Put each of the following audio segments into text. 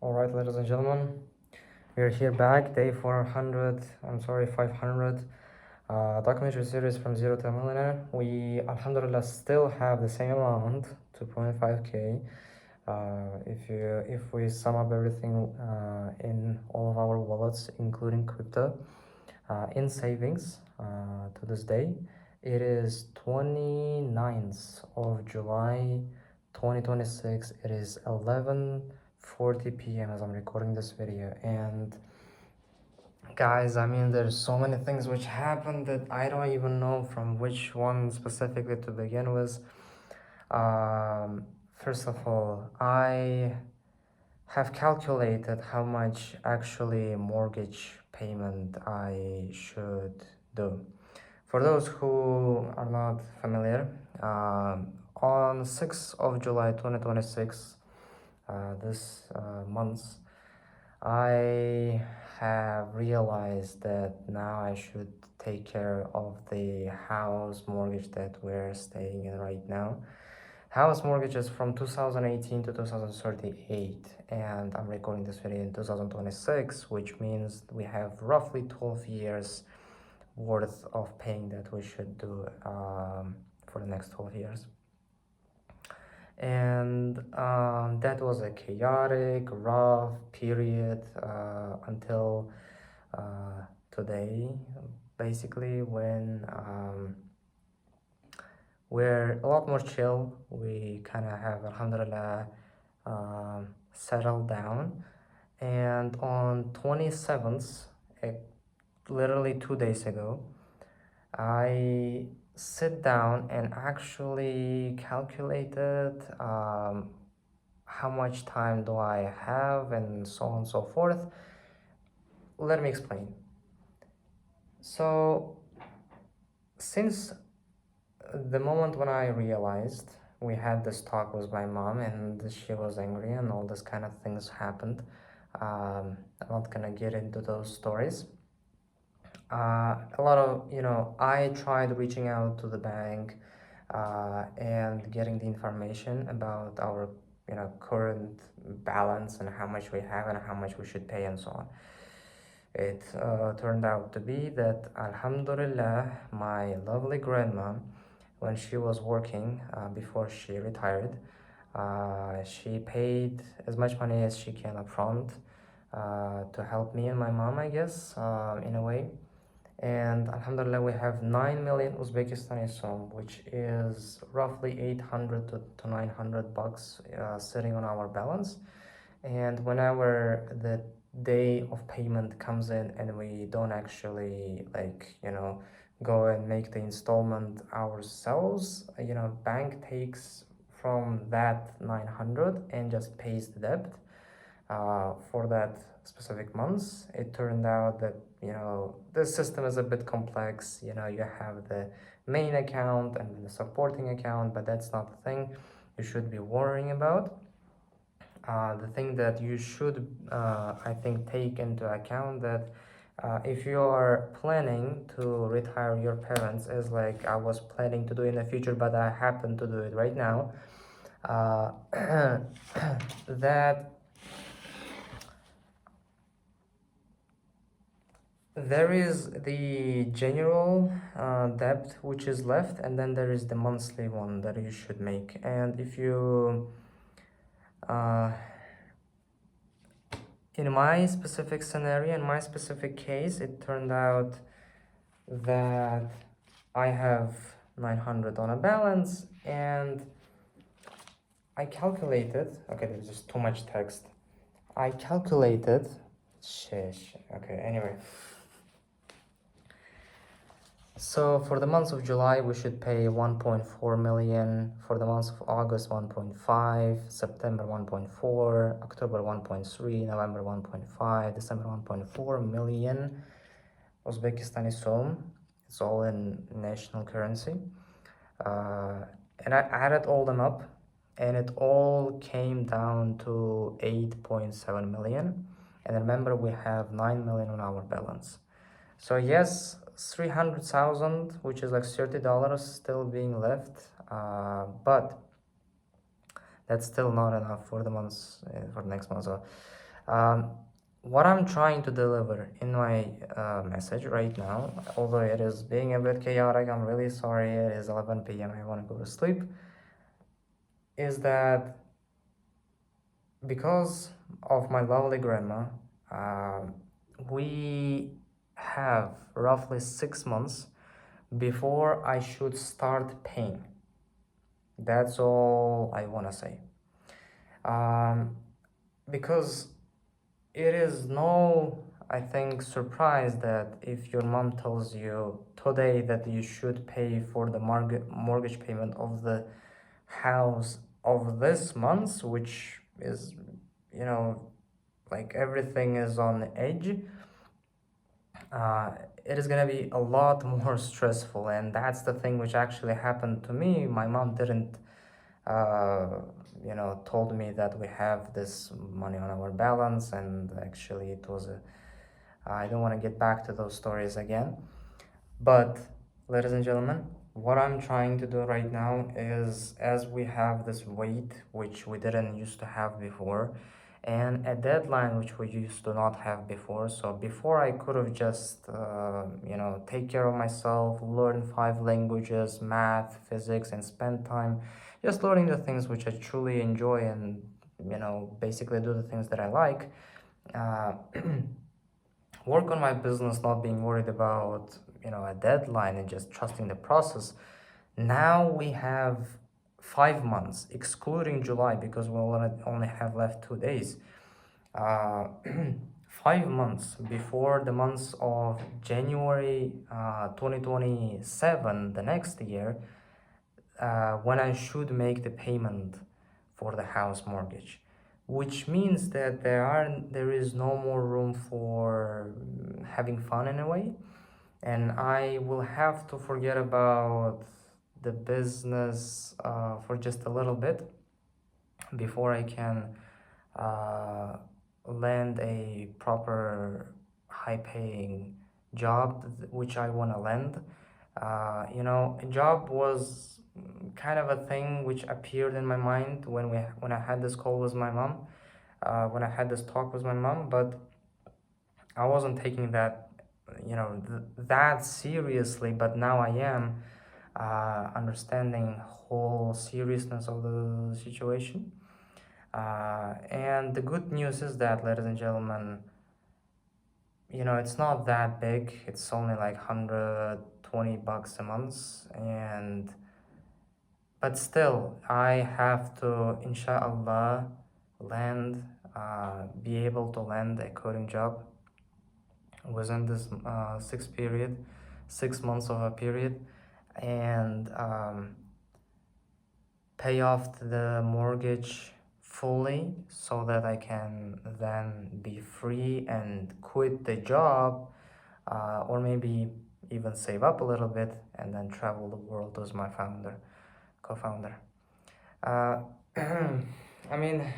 Alright, ladies and gentlemen, we are here back, day 500, documentary series from Zero to a Millionaire. We, alhamdulillah, still have the same amount, 2.5k. If we sum up everything in all of our wallets, including crypto, in savings to this day, it is 29th of July 2026. It is 11:40 p.m. as I'm recording this video. And guys, I mean, there's so many things which happened that I don't even know from which one specifically to begin with. First of all, I have calculated how much actually mortgage payment I should do. For those who are not familiar, on 6th of July 2026, this month, I have realized that now I should take care of the house mortgage that we're staying in right now. House mortgages from 2018 to 2038, and I'm recording this video in 2026, which means we have roughly 12 years worth of paying that we should do for the next 12 years. And that was a chaotic, rough period until today, basically, when we're a lot more chill. We kind of have, alhamdulillah, settled down. And on 27th, literally 2 days ago, I sit down and actually calculated how much time do I have and so on and so forth. Let me explain. So since the moment when I realized, we had this talk with my mom and she was angry and all this kind of things happened. I'm not gonna get into those stories. A lot of, I tried reaching out to the bank and getting the information about our, current balance and how much we have and how much we should pay and so on. It turned out to be that, alhamdulillah, my lovely grandma, when she was working before she retired, she paid as much money as she can upfront to help me and my mom, I guess, in a way. And alhamdulillah, we have 9 million Uzbekistani som, which is roughly 800 to 900 bucks sitting on our balance. And whenever the day of payment comes in and we don't actually go and make the installment ourselves, bank takes from that 900 and just pays the debt for that specific months. It turned out that the system is a bit complex. You have the main account and the supporting account, but that's not the thing you should be worrying about. The thing that you should I think take into account, that if you are planning to retire your parents, as like I was planning to do in the future, but I happen to do it right now, that there is the general debt which is left, and then there is the monthly one that you should make. And if you in my specific scenario, in my specific case, it turned out that I have 900 on a balance, and I calculated, okay, there's just too much text. I calculated, okay, anyway. So for the month of July, we should pay 1.4 million. For the month of August, 1.5, September 1.4, October 1.3, November 1.5, December 1.4 million Uzbekistani som. It's all in national currency. And I added all them up, and it all came down to 8.7 million. And remember, we have 9 million on our balance. So yes, 300,000, which is like $30 still being left, but that's still not enough for the months, for the next month. So Um, what I'm trying to deliver in my message right now, although it is being a bit chaotic, I'm really sorry, it is 11 p.m., I want to go to sleep, is that because of my lovely grandma, um, we have roughly 6 months before I should start paying. That's all I want to say. Um, because it is no, I think, surprise that if your mom tells you today that you should pay for the mortgage payment of the house of this month, which is, you know, like everything is on edge, uh, it is gonna be a lot more stressful. And that's the thing which actually happened to me. My mom didn't uh, told me that we have this money on our balance, and actually it was a, I don't want to get back to those stories again. But, ladies and gentlemen, what I'm trying to do right now is, as we have this weight, which we didn't used to have before, and a deadline which we used to not have before. So before I could have just, take care of myself, learn 5 languages, math, physics, and spend time just learning the things which I truly enjoy, and, basically do the things that I like. Uh, work on my business, not being worried about a deadline, and just trusting the process. Now we have 5 months excluding July, because we only have left 2 days. uh, 5 months before the months of January 2027, the next year, when I should make the payment for the house mortgage, which means that there is no more room for having fun in a way, and I will have to forget about the business for just a little bit before I can uh, land a proper high paying job which I want to land. A job was kind of a thing which appeared in my mind when I had this call with my mom, when I had this talk with my mom, but I wasn't taking that, that seriously. But now I am understanding whole seriousness of the situation. And the good news is that, ladies and gentlemen, it's not that big. It's only like $120 a month, but still, I have to, inshallah, be able to land a coding job within this 6 months of a period, and pay off the mortgage fully, so that I can then be free and quit the job, or maybe even save up a little bit and then travel the world as my co-founder. I mean,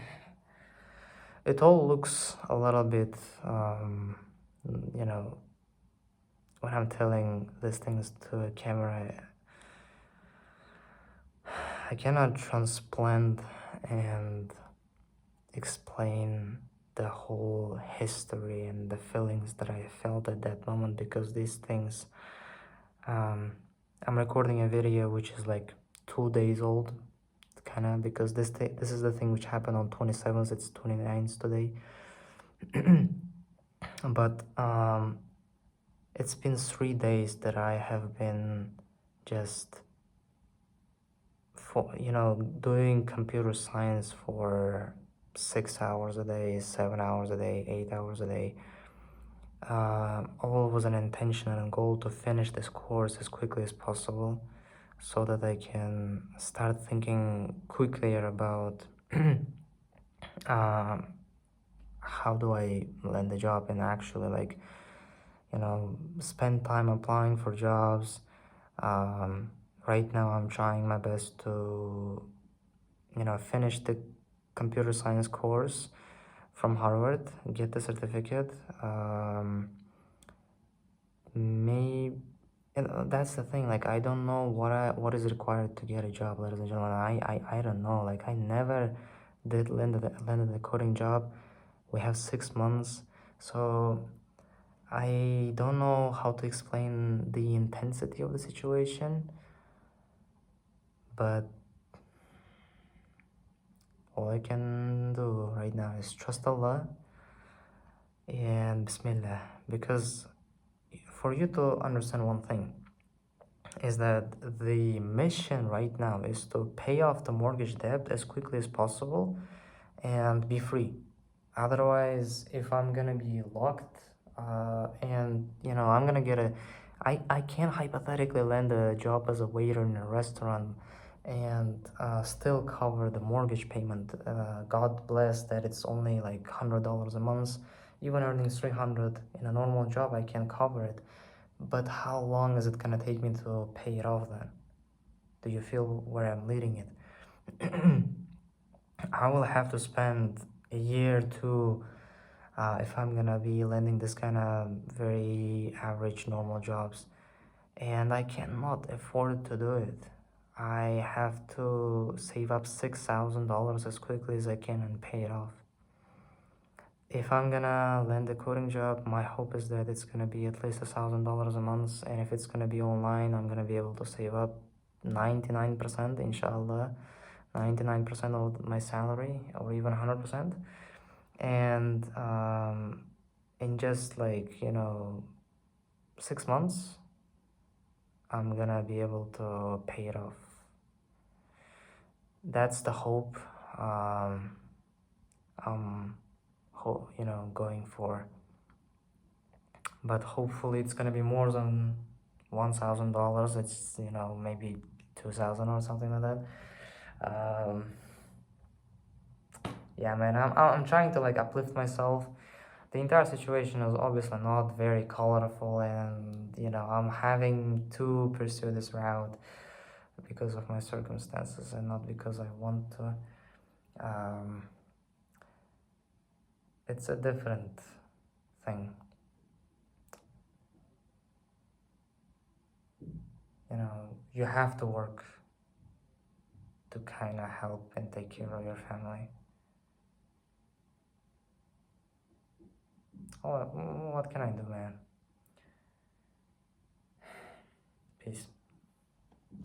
it all looks a little bit, you know, when I'm telling these things to a camera, I cannot transplant and explain the whole history and the feelings that I felt at that moment, because these things, I'm recording a video which is like 2 days old, kind of, because this is the thing which happened on 27th, it's 29th today. But it's been 3 days that I have been just doing computer science for 6 hours a day, 7 hours a day, 8 hours a day. All was an intention and a goal to finish this course as quickly as possible, so that I can start thinking quickly about how do I land a job, and actually, like, spend time applying for jobs. Right now I'm trying my best to finish the computer science course from Harvard, get the certificate. Maybe, that's the thing, like, I don't know what is required to get a job, ladies and gentlemen. I don't know, like, I never did landed a coding job We have 6 months. So I don't know how to explain the intensity of the situation, but all I can do right now is trust Allah and Bismillah. Because for you to understand one thing is that the mission right now is to pay off the mortgage debt as quickly as possible and be free. Otherwise, if I'm gonna be locked, and I'm gonna get I can't hypothetically land a job as a waiter in a restaurant and still cover the mortgage payment. God bless that it's only like $100 a month. Even earning 300 in a normal job, I can cover it. But how long is it gonna take me to pay it off then? Do you feel where I'm leading it? I will have to spend a year to if I'm gonna be landing this kind of very average normal jobs, and I cannot afford to do it. I have to save up $6,000 as quickly as I can and pay it off. If I'm gonna land a coding job, my hope is that it's gonna be at least $1,000 a month, and if it's gonna be online, I'm gonna be able to save up 99%, inshallah, 99% of my salary, or even 100%. And in just like 6 months, I'm gonna be able to pay it off. That's the hope I'm going for. But hopefully it's gonna be more than $1,000. It's maybe 2,000 or something like that. Yeah, man, I'm trying to like uplift myself. The entire situation is obviously not very colorful, and I'm having to pursue this route because of my circumstances and not because I want to. It's a different thing. You have to work to kind of help and take care of your family. Oh, what can I do, man? Peace.